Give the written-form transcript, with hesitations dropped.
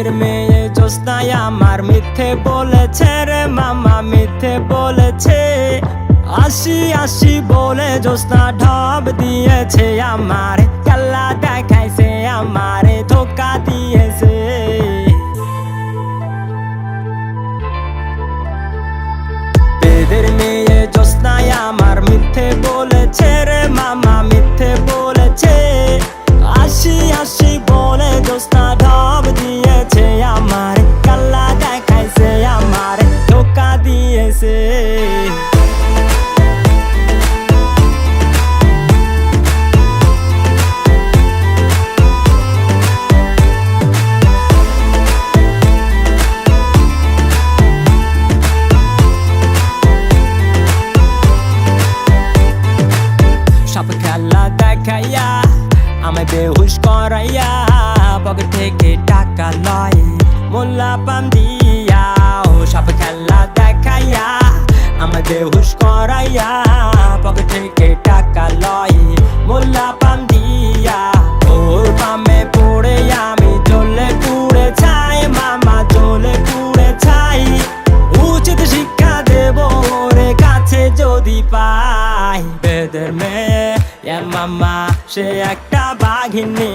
বেদের মেয়ে জ্যোৎস্নায় আমার মিথ্যে বলেছে রে মামা, মিথ্যে বলেছে। আসি আসি বলে জ্যোৎস্না ঢপ দিয়েছে আমার, কাল্লা দেখাইছে আমারে, ধোকা দিয়েছে। বেদের মেয়ে জ্যোৎস্নায় আমার মিথ্যে বলেছে রে মামা, মিথ্যে বলেছে। আসি আসি বলে জ্যোৎস্না ঢপ দিয়েছে আমার, কাল্লা দেখাইছে আমার, ধোকা দিয়েছে। সব খেলা দেখাইয়া আমায় বেহুশ করাইয়া, পকেট থেকে টাকা লয় মোল্লা পাম দিয়া। ও সব খেলা দেখাইয়া আমায় বেহুশ করাইয়া, পকেট থেকে টাকা লয় মোল্লা পাম দিয়া। ওর পামে পড়ে আমি জ্বলে পুড়ে ছাই মামা, জ্বলে পুড়ে ছাই। উচিত শিক্ষা দেব ওরে কাছে যদি পাই। বেদের মেয়ে মামা সে একটা বাঘিনী,